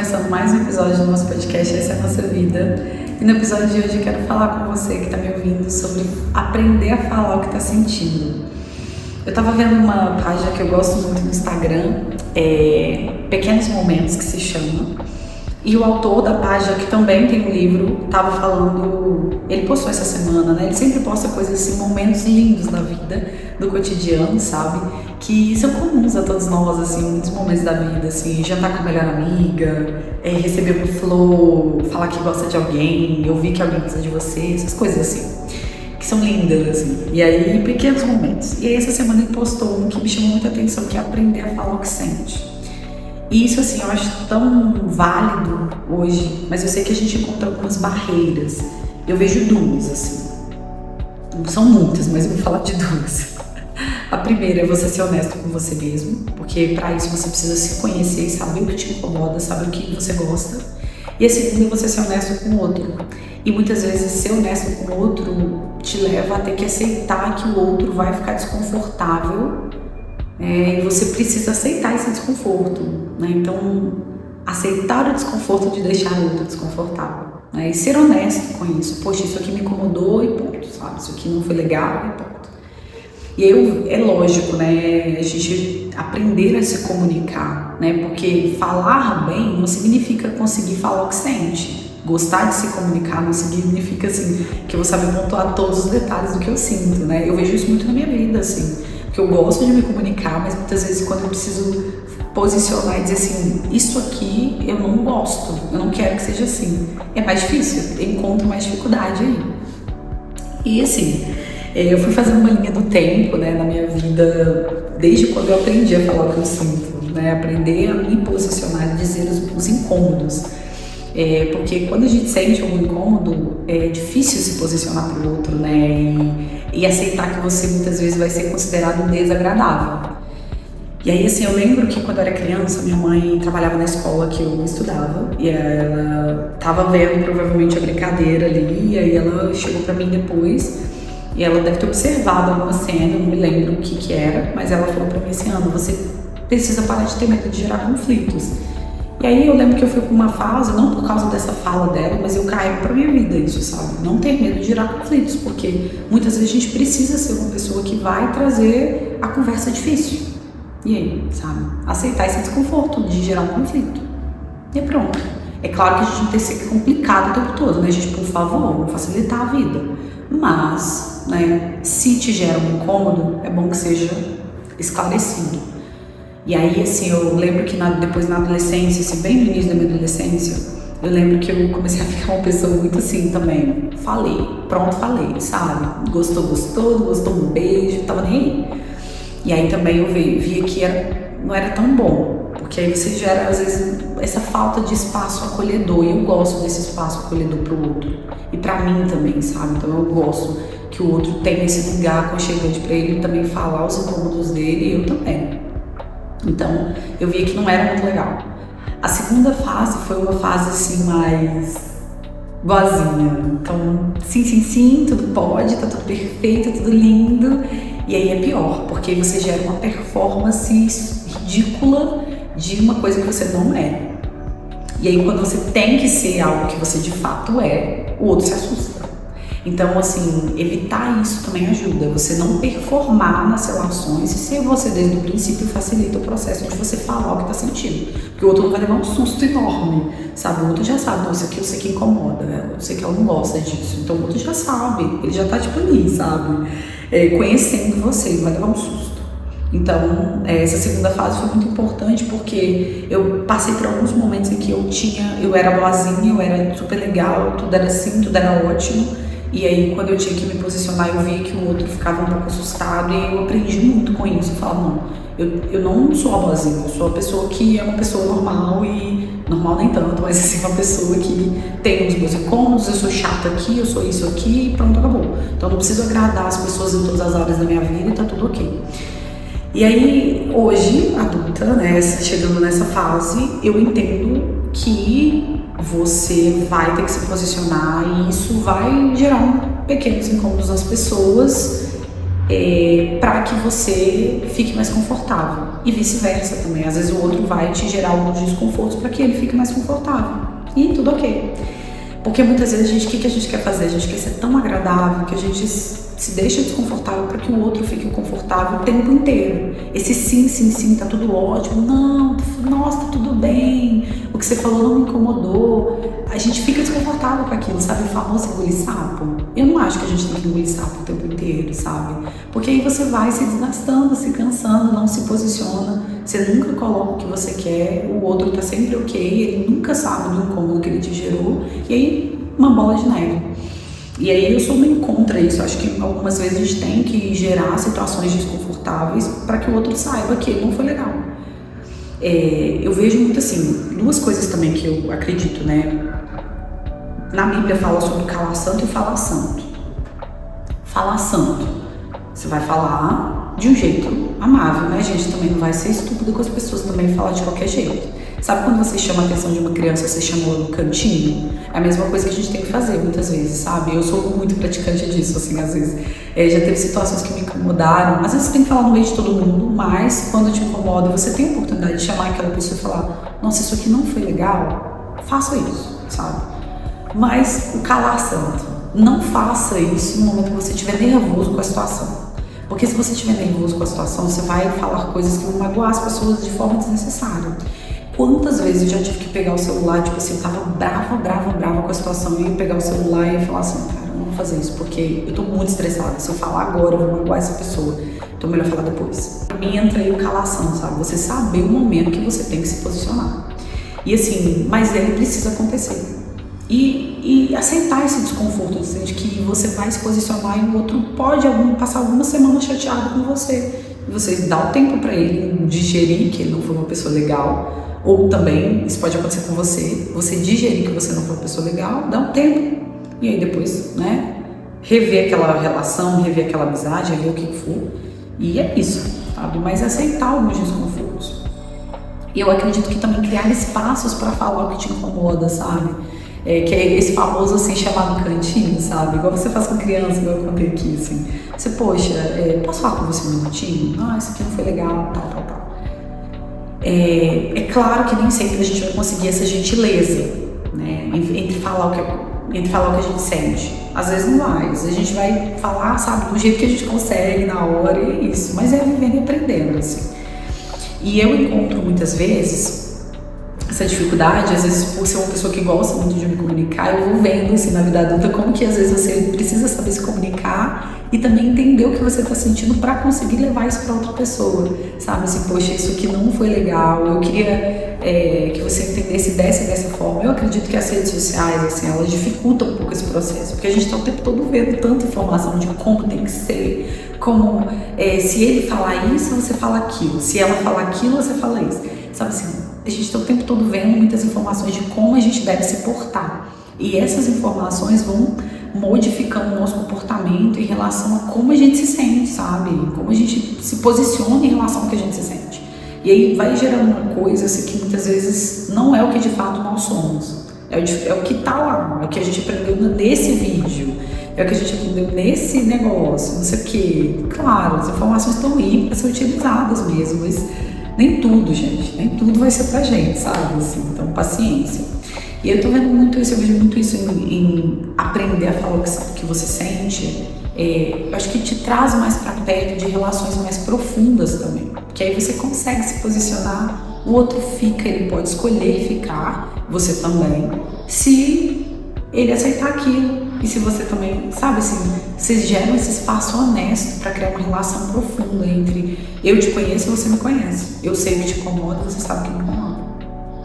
começando mais um episódio do nosso podcast Essa é a Nossa Vida. E no episódio de hoje eu quero falar com você que está me ouvindo sobre aprender a falar o que está sentindo. Eu estava vendo uma página que eu gosto muito no Instagram, Pequenos Momentos, que se chama. E o autor da página, que também tem um livro, estava falando, ele postou essa semana, né? Ele sempre posta coisas assim, momentos lindos da vida, do cotidiano, sabe? Que são comuns a todos nós, assim, muitos momentos da vida, assim, jantar com a melhor amiga, receber uma flor, falar que gosta de alguém, ouvir que alguém gosta de você, essas coisas assim, que são lindas, assim. E aí, pequenos momentos. E aí, essa semana ele postou um que me chamou muita atenção, que é aprender a falar o que sente. E isso, assim, eu acho tão válido hoje, mas eu sei que a gente encontra algumas barreiras. Eu vejo duas, assim. São muitas, mas eu vou falar de duas. A primeira é você ser honesto com você mesmo, porque para isso você precisa se conhecer e saber o que te incomoda, saber o que você gosta. E a segunda é você ser honesto com o outro. E muitas vezes ser honesto com o outro te leva a ter que aceitar que o outro vai ficar desconfortável. E você precisa aceitar esse desconforto, né? Então, aceitar o desconforto de deixar o outro desconfortável, né? E ser honesto com isso. Poxa, isso aqui me incomodou e ponto, sabe? Isso aqui não foi legal e ponto. E aí, é lógico, né? A gente aprender a se comunicar, né? Porque falar bem não significa conseguir falar o que sente. Gostar de se comunicar não significa, assim, que eu vou saber pontuar todos os detalhes do que eu sinto, né? Eu vejo isso muito na minha vida, assim. Porque eu gosto de me comunicar, mas muitas vezes quando eu preciso posicionar e dizer assim, isso aqui eu não gosto, eu não quero que seja assim, é mais difícil, eu encontro mais dificuldade aí. E assim, eu fui fazendo uma linha do tempo, né, na minha vida, desde quando eu aprendi a falar o que eu sinto, né, aprender a me posicionar e dizer os incômodos. Porque quando a gente sente algum incômodo, é difícil se posicionar para o outro, né? E aceitar que você muitas vezes vai ser considerado desagradável. E aí, assim, eu lembro que quando eu era criança, minha mãe trabalhava na escola que eu estudava e ela estava vendo provavelmente a brincadeira ali, e aí ela chegou para mim depois e ela deve ter observado alguma cena, eu não me lembro o que era, mas ela falou para mim assim, Ana, você precisa parar de ter medo de gerar conflitos. E aí eu lembro que eu fui pra uma fase, não por causa dessa fala dela, mas eu caio pra minha vida isso, sabe? Não ter medo de gerar conflitos, porque muitas vezes a gente precisa ser uma pessoa que vai trazer a conversa difícil. E aí, sabe? Aceitar esse desconforto de gerar um conflito. E pronto. É claro que a gente não tem que ser complicado o tempo todo, né? A gente, por favor, vamos facilitar a vida. Mas, né, se te gera um incômodo, é bom que seja esclarecido. E aí, assim, eu lembro que depois na adolescência, assim, bem no início da minha adolescência, eu lembro que eu comecei a ficar uma pessoa muito assim também. Falei, sabe? Gostou, não gostou, um beijo, tava nem aí. E aí também eu via que não era tão bom, porque aí você gera, às vezes, essa falta de espaço acolhedor. E eu gosto desse espaço acolhedor pro outro. E pra mim também, sabe? Então eu gosto que o outro tenha esse lugar aconchegante pra ele também falar os incômodos dele e eu também. Então, eu via que não era muito legal. A segunda fase foi uma fase assim mais boazinha. Então, sim, tudo pode, tá tudo perfeito, tudo lindo. E aí é pior, porque você gera uma performance ridícula de uma coisa que você não é. E aí quando você tem que ser algo que você de fato é, o outro se assusta. Então, assim, evitar isso também ajuda. Você não performar nas relações e ser você desde o princípio facilita o processo de você falar o que tá sentindo. Porque o outro não vai levar um susto enorme, sabe? O outro já sabe, não, isso aqui eu sei que incomoda, né? Eu sei que ela não gosta disso. Então o outro já sabe, ele já tá tipo ali, sabe? Conhecendo você, não vai levar um susto. Então, essa segunda fase foi muito importante porque eu passei por alguns momentos em que eu era boazinha, eu era super legal, tudo era assim, tudo era ótimo. E aí, quando eu tinha que me posicionar, eu via que o outro ficava um pouco assustado e eu aprendi muito com isso. Eu falava, não, eu não sou a boazinha, eu sou a pessoa que é uma pessoa normal e... Normal nem tanto, mas assim, uma pessoa que tem os meus incômodos, eu sou chata aqui, eu sou isso aqui e pronto, acabou. Então eu não preciso agradar as pessoas em todas as áreas da minha vida e tá tudo ok. E aí, hoje, adulta, né, chegando nessa fase, eu entendo que você vai ter que se posicionar e isso vai gerar pequenos incômodos nas pessoas para que você fique mais confortável e vice-versa também. Às vezes o outro vai te gerar alguns desconfortos para que ele fique mais confortável e tudo ok. Porque muitas vezes o que a gente quer fazer? A gente quer ser tão agradável que a gente se deixa desconfortável para que o outro fique confortável o tempo inteiro. Esse sim, tá tudo ótimo. Não, nossa, tá tudo bem. O que você falou não me incomodou. A gente fica desconfortável com aquilo, sabe? O famoso engolir sapo. Eu não acho que a gente tem que engolir sapo o tempo inteiro, sabe? Porque aí você vai se desgastando, se cansando, não se posiciona. Você nunca coloca o que você quer, o outro tá sempre ok, ele nunca sabe do incômodo que ele te gerou. E aí, uma bola de neve. E aí eu sou meio contra isso. Acho que algumas vezes a gente tem que gerar situações desconfortáveis para que o outro saiba que ele não foi legal. Eu vejo muito assim, duas coisas também que eu acredito, né? Na Bíblia fala sobre calar santo e falar santo. Falar santo, você vai falar de um jeito amável, né, gente? Também não vai ser estúpido com as pessoas também falar de qualquer jeito. Sabe quando você chama a atenção de uma criança, você chama ela no cantinho? É a mesma coisa que a gente tem que fazer muitas vezes, sabe? Eu sou muito praticante disso, assim, às vezes. Já teve situações que me incomodaram. Às vezes você tem que falar no meio de todo mundo, mas quando te incomoda, você tem a oportunidade de chamar aquela pessoa e falar: nossa, isso aqui não foi legal, faça isso, sabe? Mas o calar santo, não faça isso no momento que você estiver nervoso com a situação. Porque se você estiver nervoso com a situação, você vai falar coisas que vão magoar as pessoas de forma desnecessária. Quantas vezes eu já tive que pegar o celular, tipo assim, eu tava brava com a situação, e eu ia pegar o celular e ia falar assim: cara, não vou fazer isso, porque eu tô muito estressada, se eu falar agora eu vou magoar essa pessoa, então é melhor falar depois. Pra mim entra aí o calação, sabe? Você saber o momento que você tem que se posicionar. E assim, mas ele precisa acontecer. E aceitar esse desconforto, de que você vai se posicionar e o outro pode passar algumas semanas chateado com você. E você dá o tempo para ele digerir que ele não foi uma pessoa legal. Ou também, isso pode acontecer com você digerir que você não foi uma pessoa legal, dá um tempo. E aí depois, né, rever aquela relação, rever aquela amizade, rever o que for. E é isso, sabe? Mas aceitar alguns desconfortos. E eu acredito que também criar espaços para falar o que te incomoda, sabe? Que é esse famoso assim, chamado cantinho, sabe? Igual você faz com criança, igual eu contei aqui, assim. Você, poxa, posso falar com você um minutinho? Ah, isso aqui não foi legal, tal. É claro que nem sempre a gente vai conseguir essa gentileza, né? Entre falar o que a gente sente. Às vezes não vai, às vezes a gente vai falar, sabe, do jeito que a gente consegue na hora, e é isso. Mas é vivendo e aprendendo, assim. E eu encontro muitas vezes essa dificuldade, às vezes por ser uma pessoa que gosta muito de me comunicar, eu vou vendo assim na vida adulta como que às vezes você precisa saber se comunicar e também entender o que você está sentindo para conseguir levar isso para outra pessoa, sabe? Assim, poxa, isso aqui não foi legal, eu queria que você entendesse dessa forma. Eu acredito que as redes sociais, assim, elas dificultam um pouco esse processo, porque a gente está o tempo todo vendo tanta informação de como tem que ser, como se ele falar isso, você fala aquilo, se ela falar aquilo, você fala isso, sabe assim? A gente está o tempo todo vendo muitas informações de como a gente deve se portar. E essas informações vão modificando o nosso comportamento em relação a como a gente se sente, sabe? Como a gente se posiciona em relação ao que a gente se sente. E aí vai gerando uma coisa assim, que muitas vezes não é o que de fato nós somos. É o que está lá, é o que a gente aprendeu nesse vídeo, é o que a gente aprendeu nesse negócio, não sei o quê. Claro, as informações estão aí para ser utilizadas mesmo, mas nem tudo, gente, nem tudo vai ser pra gente, sabe? Assim, então, paciência. E eu tô vendo muito isso, eu vejo muito isso em aprender a falar o que você sente. Eu acho que te traz mais pra perto de relações mais profundas também. Porque aí você consegue se posicionar, o outro fica, ele pode escolher ficar, você também, se ele aceitar aquilo. E se você também, sabe assim, vocês geram esse espaço honesto para criar uma relação profunda entre eu te conheço e você me conhece. Eu sei o que te incomoda, você sabe o que me incomoda.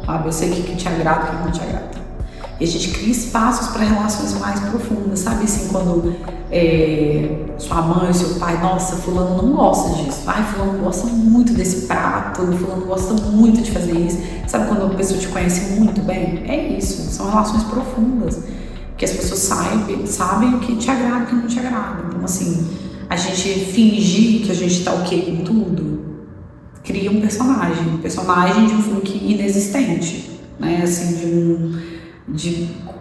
Sabe? Eu sei o que te agrada e o que não te agrada. E a gente cria espaços para relações mais profundas, sabe? Assim, quando sua mãe, seu pai, nossa, fulano não gosta disso. Ai, fulano gosta muito desse prato, fulano gosta muito de fazer isso. Sabe quando a pessoa te conhece muito bem? É isso, são relações profundas. Que as pessoas sabem o que te agrada e o que não te agrada. Então, assim, a gente fingir que a gente tá ok com tudo, cria um personagem de um filme inexistente, né? Assim,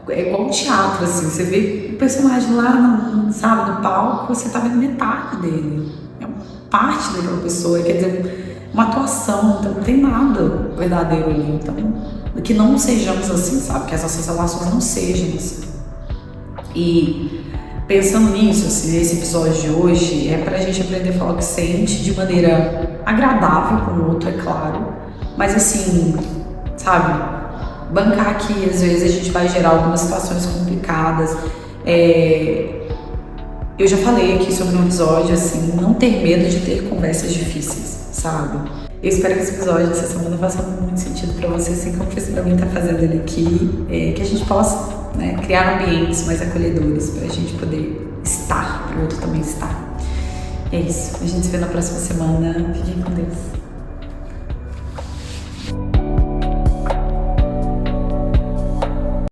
É igual um teatro, assim, você vê o personagem lá, sabe, no palco, você tá vendo metade dele. É uma parte daquela pessoa, quer dizer, uma atuação, então não tem nada verdadeiro ali. Então, que não sejamos assim, sabe, que as nossas relações não sejam assim. E pensando nisso, assim, esse episódio de hoje é pra gente aprender a falar o que sente de maneira agradável com o outro, é claro, mas assim, sabe, bancar que às vezes a gente vai gerar algumas situações complicadas. Eu já falei aqui sobre um episódio, assim, não ter medo de ter conversas difíceis, sabe? Eu espero que esse episódio essa semana faça muito sentido pra você, assim como fez pra mim estar fazendo ele aqui, que a gente possa, né, criar ambientes mais acolhedores pra gente poder estar, pro outro também estar. É isso, a gente se vê na próxima semana. Fiquem com Deus.